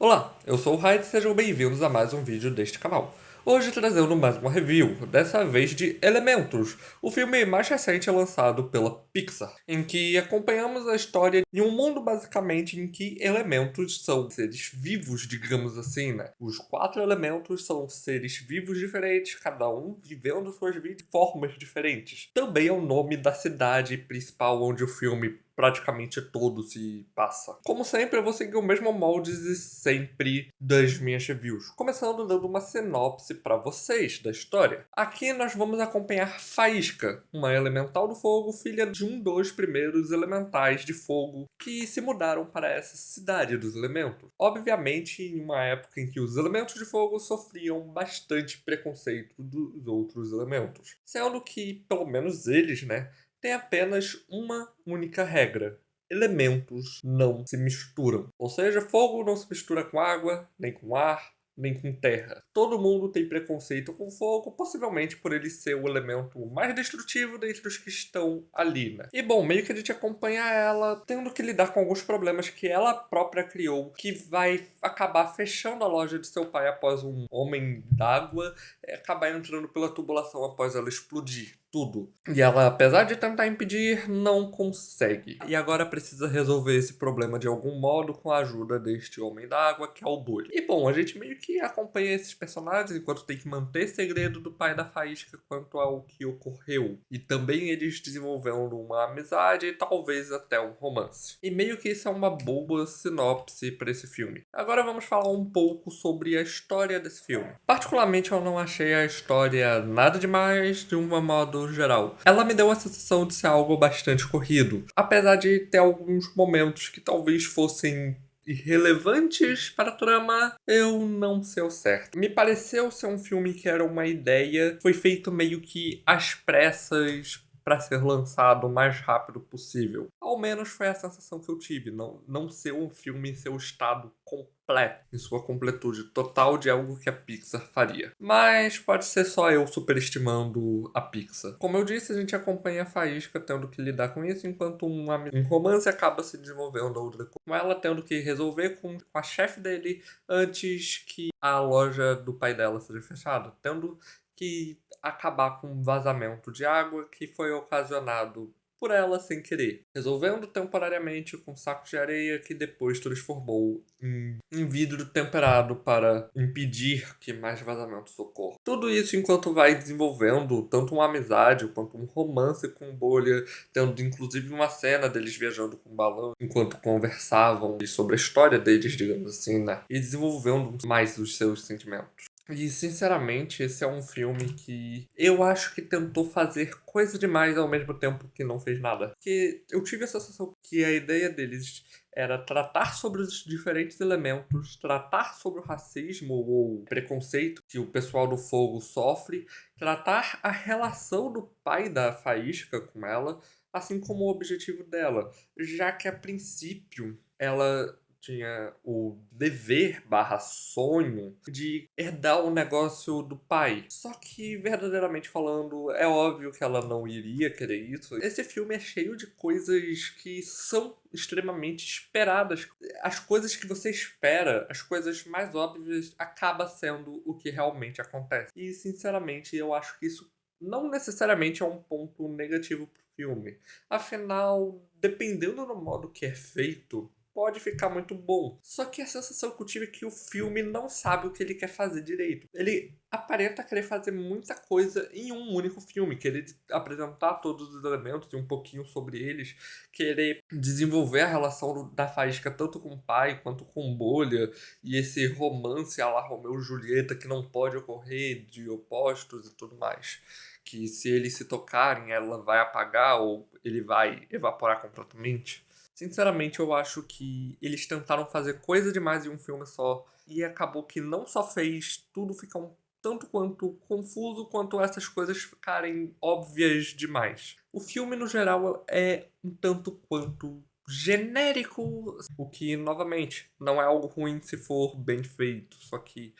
Olá, eu sou o Raid e sejam bem-vindos a mais um vídeo deste canal. Hoje trazendo mais uma review, dessa vez de Elementos, o filme mais recente lançado pela Pixar, em que acompanhamos a história de um mundo basicamente em que elementos são seres vivos, digamos assim, né? Os 4 elementos são seres vivos diferentes, cada um vivendo suas vidas de formas diferentes. Também é o nome da cidade principal onde o filme praticamente todo se passa. Como sempre, eu vou seguir o mesmo molde de sempre das minhas reviews, começando dando uma sinopse para vocês da história. Aqui nós vamos acompanhar Faísca, uma elemental do fogo, filha de um dos primeiros elementais de fogo que se mudaram para essa cidade dos elementos. Obviamente, em uma época em que os elementos de fogo sofriam bastante preconceito dos outros elementos, sendo que, pelo menos eles, né, tem apenas uma única regra: elementos não se misturam. Ou seja, fogo não se mistura com água, nem com ar, nem com terra. Todo mundo tem preconceito com fogo, possivelmente por ele ser o elemento mais destrutivo dentre os que estão ali, né? E bom, meio que a gente acompanha ela tendo que lidar com alguns problemas que ela própria criou, que vai acabar fechando a loja de seu pai após um homem d'água acabar entrando pela tubulação após ela explodir tudo. E ela, apesar de tentar impedir, não consegue. E agora precisa resolver esse problema de algum modo com a ajuda deste homem d'água, que é o Bully. E bom, a gente meio que acompanha esses personagens enquanto tem que manter segredo do pai da Faísca quanto ao que ocorreu. E também eles desenvolvendo uma amizade e talvez até um romance. E meio que isso é uma boa sinopse para esse filme. Agora vamos falar um pouco sobre a história desse filme. Particularmente eu não achei a história nada demais de um modo geral. Ela me deu a sensação de ser algo bastante corrido, apesar de ter alguns momentos que talvez fossem irrelevantes para a trama, eu não sei o certo. Me pareceu ser um filme que era uma ideia, foi feito meio que às pressas para ser lançado o mais rápido possível. Ao menos foi a sensação que eu tive, não ser um filme em seu estado completo, em sua completude total de algo que a Pixar faria. Mas pode ser só eu superestimando a Pixar. Como eu disse, a gente acompanha a Faísca tendo que lidar com isso, enquanto um romance acaba se desenvolvendo a outra coisa. Com ela tendo que resolver com a chefe dele antes que a loja do pai dela seja fechada, tendo que acabar com um vazamento de água que foi ocasionado por ela sem querer, resolvendo temporariamente com sacos de areia que depois transformou em vidro temperado para impedir que mais vazamentos ocorram. Tudo isso enquanto vai desenvolvendo tanto uma amizade quanto um romance com Bolha, tendo inclusive uma cena deles viajando com um balão enquanto conversavam sobre a história deles, digamos assim, né? E desenvolvendo mais os seus sentimentos. E, sinceramente, esse é um filme que eu acho que tentou fazer coisa demais ao mesmo tempo que não fez nada. Porque eu tive a sensação que a ideia deles era tratar sobre os diferentes elementos, tratar sobre o racismo ou preconceito que o pessoal do fogo sofre, tratar a relação do pai da Faísca com ela, assim como o objetivo dela, já que a princípio ela tinha o dever barra sonho de herdar o negócio do pai. Só que, verdadeiramente falando, é óbvio que ela não iria querer isso. Esse filme é cheio de coisas que são extremamente esperadas. As coisas que você espera, as coisas mais óbvias, acaba sendo o que realmente acontece. E, sinceramente, eu acho que isso não necessariamente é um ponto negativo pro filme. Afinal, dependendo do modo que é feito, pode ficar muito bom. Só que a sensação que eu tive é que o filme não sabe o que ele quer fazer direito. Ele aparenta querer fazer muita coisa em um único filme, querer apresentar todos os elementos e um pouquinho sobre eles, querer desenvolver a relação da Faísca tanto com o pai quanto com Bolha, e esse romance à la Romeu e Julieta que não pode ocorrer de opostos e tudo mais. Que se eles se tocarem, ela vai apagar ou ele vai evaporar completamente. Sinceramente, eu acho que eles tentaram fazer coisa demais em um filme só e acabou que não só fez tudo ficar um tanto quanto confuso, quanto essas coisas ficarem óbvias demais. O filme, no geral, é um tanto quanto genérico, o que, novamente, não é algo ruim se for bem feito, só que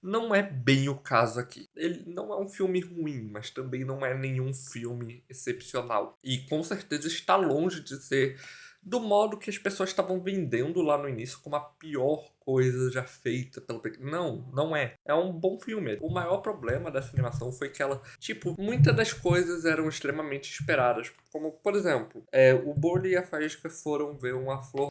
não é bem o caso aqui. Ele não é um filme ruim, mas também não é nenhum filme excepcional. E com certeza está longe de ser do modo que as pessoas estavam vendendo lá no início como a pior coisa já feita pelo Pixar. Não, não é. É um bom filme. O maior problema dessa animação foi que ela, tipo, muitas das coisas eram extremamente esperadas. Como, por exemplo, o Bolo e a Faísca foram ver uma flor.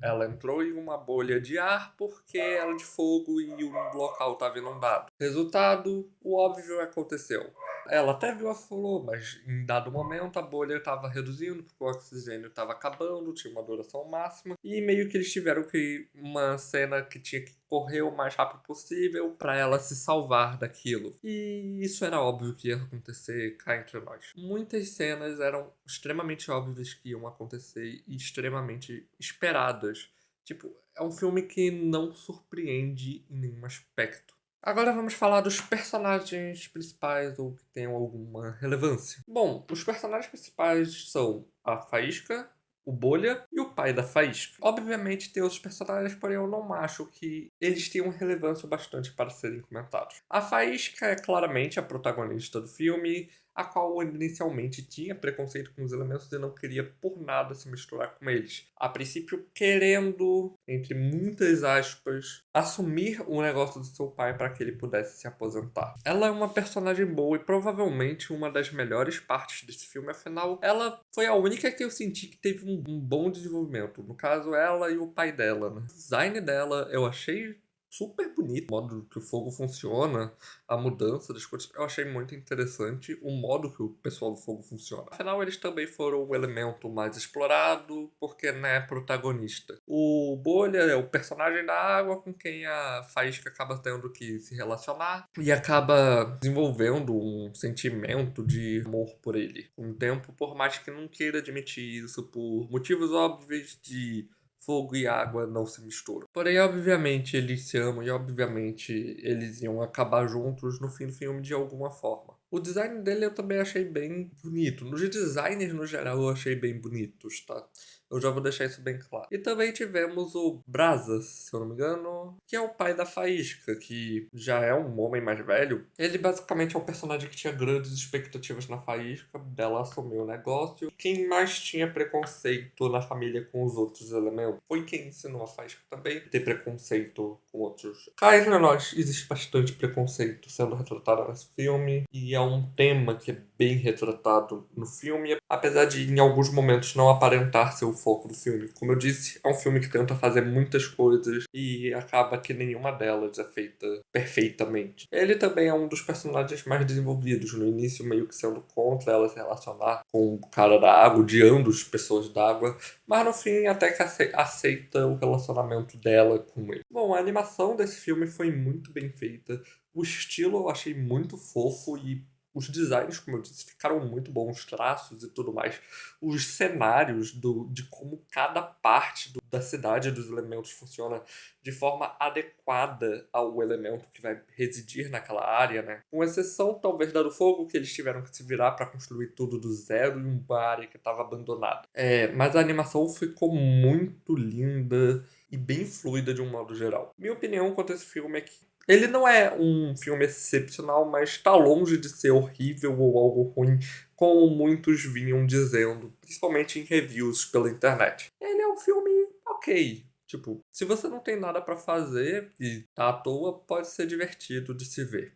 Ela entrou em uma bolha de ar porque era de fogo e o local estava inundado. Resultado, o óbvio aconteceu. Ela até viu a flor, mas em dado momento a bolha estava reduzindo, porque o oxigênio estava acabando, tinha uma duração máxima, e meio que eles tiveram que uma cena que tinha que correr o mais rápido possível para ela se salvar daquilo. E isso era óbvio que ia acontecer cá entre nós. Muitas cenas eram extremamente óbvias que iam acontecer e extremamente esperadas. Tipo, é um filme que não surpreende em nenhum aspecto. Agora vamos falar dos personagens principais ou que tenham alguma relevância. Bom, os personagens principais são a Faísca, o Bolha e o pai da Faísca. Obviamente tem outros personagens, porém eu não acho que eles tenham relevância bastante para serem comentados. A Faísca é claramente a protagonista do filme, a qual inicialmente tinha preconceito com os elementos e não queria por nada se misturar com eles. A princípio, querendo, entre muitas aspas, assumir o negócio do seu pai para que ele pudesse se aposentar. Ela é uma personagem boa e provavelmente uma das melhores partes desse filme, afinal, ela foi a única que eu senti que teve um bom desenvolvimento. No caso, ela e o pai dela, né? O design dela eu achei super bonito, o modo que o fogo funciona, a mudança das coisas. Eu achei muito interessante o modo que o pessoal do fogo funciona. Afinal, eles também foram o elemento mais explorado, porque, né, protagonista. O Bolha é o personagem da água com quem a Faísca acaba tendo que se relacionar e acaba desenvolvendo um sentimento de amor por ele. Com o tempo, por mais que não queira admitir isso por motivos óbvios de fogo e água não se misturam. Porém, obviamente, eles se amam e, obviamente, eles iam acabar juntos no fim do filme de alguma forma. O design dele eu também achei bem bonito. Nos designers, no geral, eu achei bem bonitos, tá? Eu já vou deixar isso bem claro. E também tivemos o Brazos, se eu não me engano, que é o pai da Faísca, que já é um homem mais velho. Ele basicamente é um personagem que tinha grandes expectativas na Faísca, dela assumiu o negócio. Quem mais tinha preconceito na família com os outros elementos foi quem ensinou a Faísca também a ter preconceito com outros. Cá entre nós, existe bastante preconceito sendo retratado nesse filme, e é um tema que é bem retratado no filme, apesar de em alguns momentos não aparentar ser o foco do filme. Como eu disse, é um filme que tenta fazer muitas coisas e acaba que nenhuma delas é feita perfeitamente. Ele também é um dos personagens mais desenvolvidos, no início meio que sendo contra ela se relacionar com o cara da água, odiando as pessoas da água, mas no fim até que aceita o relacionamento dela com ele. Bom, a animação desse filme foi muito bem feita, o estilo eu achei muito fofo e os designs, como eu disse, ficaram muito bons, os traços e tudo mais. Os cenários de como cada parte da cidade dos elementos funciona de forma adequada ao elemento que vai residir naquela área, né? Com exceção, talvez, da do fogo, que eles tiveram que se virar para construir tudo do zero em uma área que estava abandonada. Mas a animação ficou muito linda e bem fluida de um modo geral. Minha opinião quanto a esse filme é que ele não é um filme excepcional, mas está longe de ser horrível ou algo ruim, como muitos vinham dizendo, principalmente em reviews pela internet. Ele é um filme ok. Tipo, se você não tem nada pra fazer e tá à toa, pode ser divertido de se ver.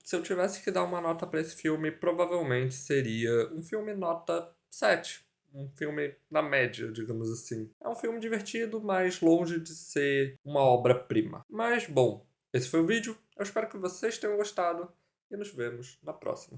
Se eu tivesse que dar uma nota pra esse filme, provavelmente seria um filme nota 7. Um filme na média, digamos assim. É um filme divertido, mas longe de ser uma obra-prima. Mas, bom, esse foi o vídeo. Eu espero que vocês tenham gostado e nos vemos na próxima.